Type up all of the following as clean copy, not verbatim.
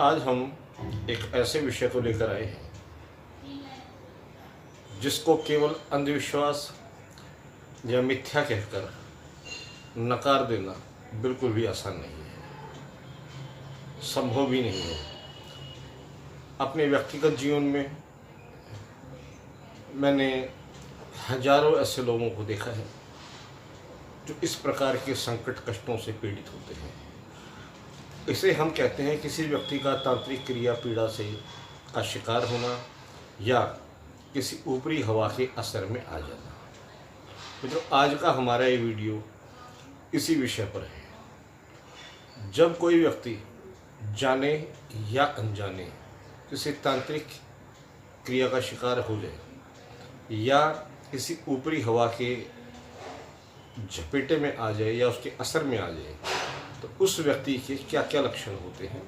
आज हम एक ऐसे विषय को लेकर आए हैं जिसको केवल अंधविश्वास या मिथ्या कहकर नकार देना बिल्कुल भी आसान नहीं है, संभव भी नहीं है। अपने व्यक्तिगत जीवन में मैंने हजारों ऐसे लोगों को देखा है जो इस प्रकार के संकट कष्टों से पीड़ित होते हैं। इसे हम कहते हैं किसी व्यक्ति का तांत्रिक क्रिया पीड़ा से का शिकार होना या किसी ऊपरी हवा के असर में आ जाना। मित्रों, आज का हमारा ये वीडियो इसी विषय पर है। जब कोई व्यक्ति जाने या अनजाने किसी तांत्रिक क्रिया का शिकार हो जाए या किसी ऊपरी हवा के झपेटे में आ जाए या उसके असर में आ जाए, तो उस व्यक्ति के क्या क्या लक्षण होते हैं,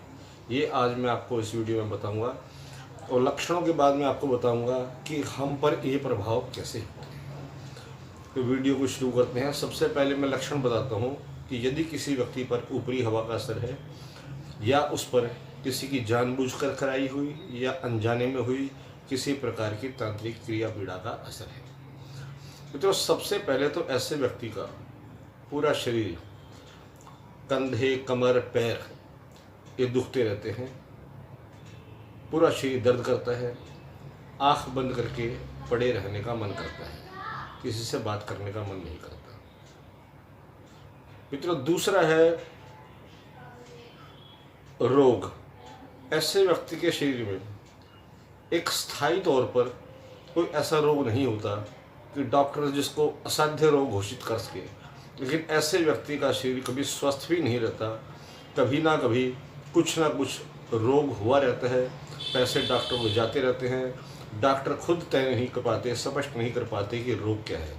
ये आज मैं आपको इस वीडियो में बताऊंगा। और लक्षणों के बाद मैं आपको बताऊंगा कि हम पर ये प्रभाव कैसे होते हैं। तो वीडियो को शुरू करते हैं। सबसे पहले मैं लक्षण बताता हूँ कि यदि किसी व्यक्ति पर ऊपरी हवा का असर है या उस पर किसी की जानबूझकर कराई हुई या अनजाने में हुई किसी प्रकार की तांत्रिक क्रिया पीड़ा का असर है। तो सबसे पहले तो ऐसे व्यक्ति का पूरा शरीर, कंधे, कमर, पैर ये दुखते रहते हैं, पूरा शरीर दर्द करता है, आँख बंद करके पड़े रहने का मन करता है, किसी से बात करने का मन नहीं करता। मित्रों, दूसरा है रोग। ऐसे व्यक्ति के शरीर में एक स्थायी तौर पर कोई ऐसा रोग नहीं होता कि डॉक्टर जिसको असाध्य रोग घोषित कर सके, लेकिन ऐसे व्यक्ति का शरीर कभी स्वस्थ भी नहीं रहता। कभी ना कभी कुछ ना कुछ रोग हुआ रहता है। पैसे डॉक्टर को जाते रहते हैं, डॉक्टर खुद तय नहीं कर पाते, स्पष्ट नहीं कर पाते कि रोग क्या है,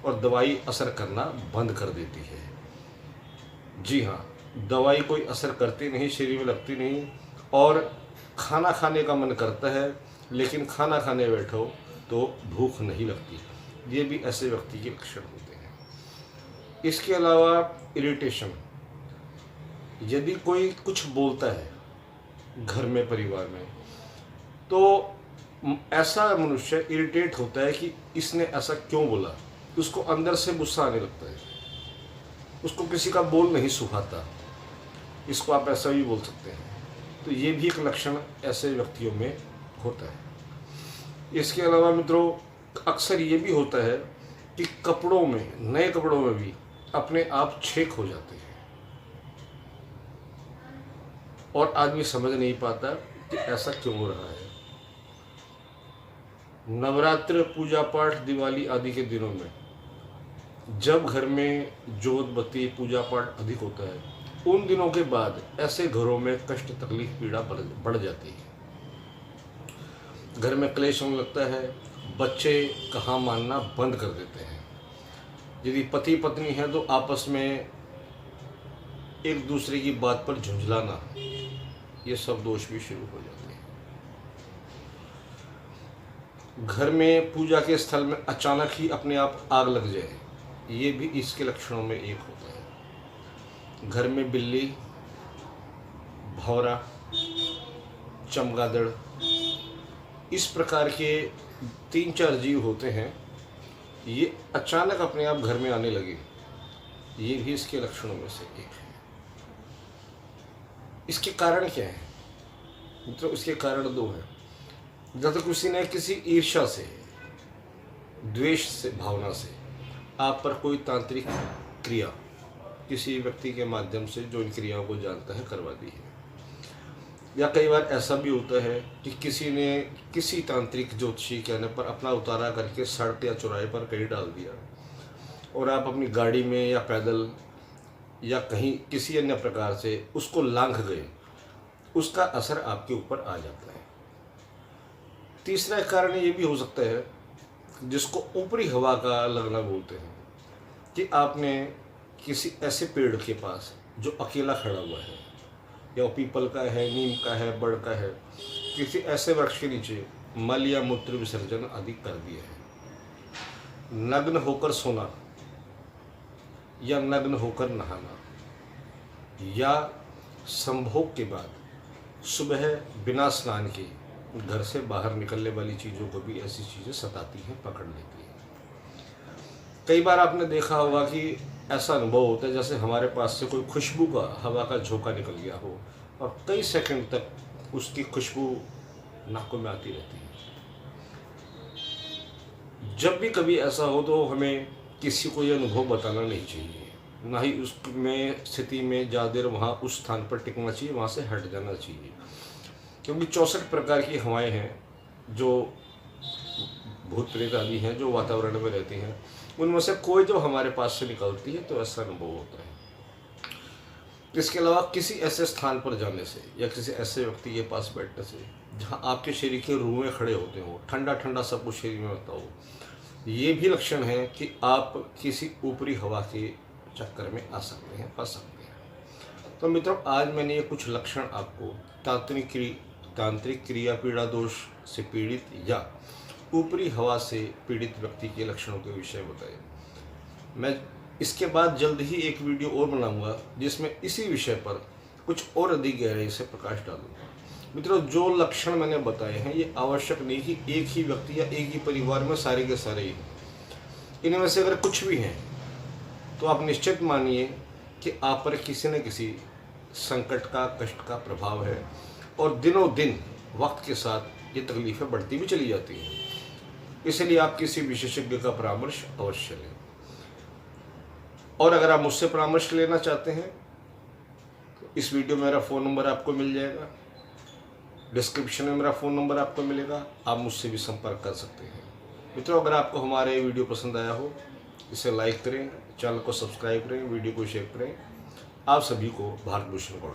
और दवाई असर करना बंद कर देती है। जी हाँ, दवाई कोई असर करती नहीं, शरीर में लगती नहीं, और खाना खाने का मन करता है, लेकिन खाना खाने बैठो तो भूख नहीं लगती। ये भी ऐसे व्यक्ति के लक्षण होते हैं। इसके अलावा इरिटेशन। यदि कोई कुछ बोलता है घर में, परिवार में, तो ऐसा मनुष्य इरिटेट होता है कि इसने ऐसा क्यों बोला, उसको अंदर से गुस्सा आने लगता है, उसको किसी का बोल नहीं सुहाता। इसको आप ऐसा भी बोल सकते हैं। तो ये भी एक लक्षण ऐसे व्यक्तियों में होता है। इसके अलावा मित्रों, अक्सर ये भी होता है कि कपड़ों में, नए कपड़ों में भी अपने आप छेक हो जाते हैं और आदमी समझ नहीं पाता कि ऐसा क्यों हो रहा है। नवरात्र, पूजा पाठ, दिवाली आदि के दिनों में जब घर में जोत बत्ती, पूजा पाठ अधिक होता है, उन दिनों के बाद ऐसे घरों में कष्ट, तकलीफ, पीड़ा बढ़ जाती है। घर में क्लेश होने लगता है, बच्चे कहाँ मानना बंद कर देते हैं। यदि पति पत्नी है तो आपस में एक दूसरे की बात पर झुंझलाना, ये सब दोष भी शुरू हो जाते हैं। घर में, पूजा के स्थल में अचानक ही अपने आप आग लग जाए, ये भी इसके लक्षणों में एक होता है। घर में बिल्ली, भौरा, चमगादड़, इस प्रकार के 3-4 जीव होते हैं, ये अचानक अपने आप घर में आने लगे, ये भी इसके लक्षणों में से एक है। इसके कारण क्या है? मतलब इसके कारण 2 हैं। जब तक किसी ने किसी ईर्ष्या से, द्वेष से, भावना से आप पर कोई तांत्रिक क्रिया किसी व्यक्ति के माध्यम से, जो इन क्रियाओं को जानता है, करवा दी है। या कई बार ऐसा भी होता है कि किसी ने किसी तांत्रिक ज्योतिषी कहने पर अपना उतारा करके सड़क या चौराहे पर कहीं डाल दिया, और आप अपनी गाड़ी में या पैदल या कहीं किसी अन्य प्रकार से उसको लांघ गए, उसका असर आपके ऊपर आ जाता है। तीसरा कारण ये भी हो सकता है, जिसको ऊपरी हवा का लगना बोलते हैं, कि आपने किसी ऐसे पेड़ के पास जो अकेला खड़ा हुआ है, या पीपल का है, नीम का है, बड़ का है, किसी ऐसे वृक्ष के नीचे मल या मूत्र विसर्जन आदि कर दिया है। नग्न होकर सोना या नग्न होकर नहाना, या संभोग के बाद सुबह बिना स्नान के घर से बाहर निकलने वाली चीज़ों को भी ऐसी चीज़ें सताती हैं, पकड़ लेती हैं। कई बार आपने देखा होगा कि ऐसा अनुभव होता है जैसे हमारे पास से कोई खुशबू का हवा का झोंका निकल गया हो और कई सेकंड तक उसकी खुशबू नाकों में आती रहती है। जब भी कभी ऐसा हो तो हमें किसी को ये अनुभव बताना नहीं चाहिए, ना ही उसमें स्थिति में ज़्यादा देर वहाँ उस स्थान पर टिकना चाहिए, वहाँ से हट जाना चाहिए। क्योंकि 64 प्रकार की हवाएं हैं जो भूत प्रेत आदि हैं जो वातावरण में रहती हैं, उनमें से कोई जब हमारे पास से निकलती है तो ऐसा अनुभव होता है। इसके अलावा किसी ऐसे स्थान पर जाने से या किसी ऐसे व्यक्ति के पास बैठने से जहाँ आपके शरीर के रुएं खड़े होते हो, ठंडा ठंडा सब कुछ शरीर में होता हो, ये भी लक्षण है कि आप किसी ऊपरी हवा के चक्कर में आ सकते हैं, फंस सकते हैं। तो मित्रों, आज मैंने ये कुछ लक्षण आपको तांत्रिक क्रिया पीड़ा दोष से पीड़ित या ऊपरी हवा से पीड़ित व्यक्ति के लक्षणों के विषय बताए। मैं इसके बाद जल्द ही एक वीडियो और बनाऊंगा जिसमें इसी विषय पर कुछ और अधिक गहराई से प्रकाश डालूंगा। मित्रों, जो लक्षण मैंने बताए हैं ये आवश्यक नहीं कि एक ही व्यक्ति या एक ही परिवार में सारे के सारे ही हों। इनमें से अगर कुछ भी हैं तो आप निश्चित मानिए कि आप पर किसी न किसी संकट का, कष्ट का प्रभाव है और दिनों दिन वक्त के साथ ये तकलीफें बढ़ती भी चली जाती हैं। इसलिए आप किसी विशेषज्ञ का परामर्श अवश्य लें। और अगर आप मुझसे परामर्श लेना चाहते हैं तो इस वीडियो में मेरा फ़ोन नंबर आपको मिल जाएगा, डिस्क्रिप्शन में मेरा फ़ोन नंबर आपको मिलेगा, आप मुझसे भी संपर्क कर सकते हैं। मित्रों, अगर आपको हमारा ये वीडियो पसंद आया हो इसे लाइक करें, चैनल को सब्सक्राइब करें, वीडियो को शेयर करें। आप सभी को भारत भूषण गौड़।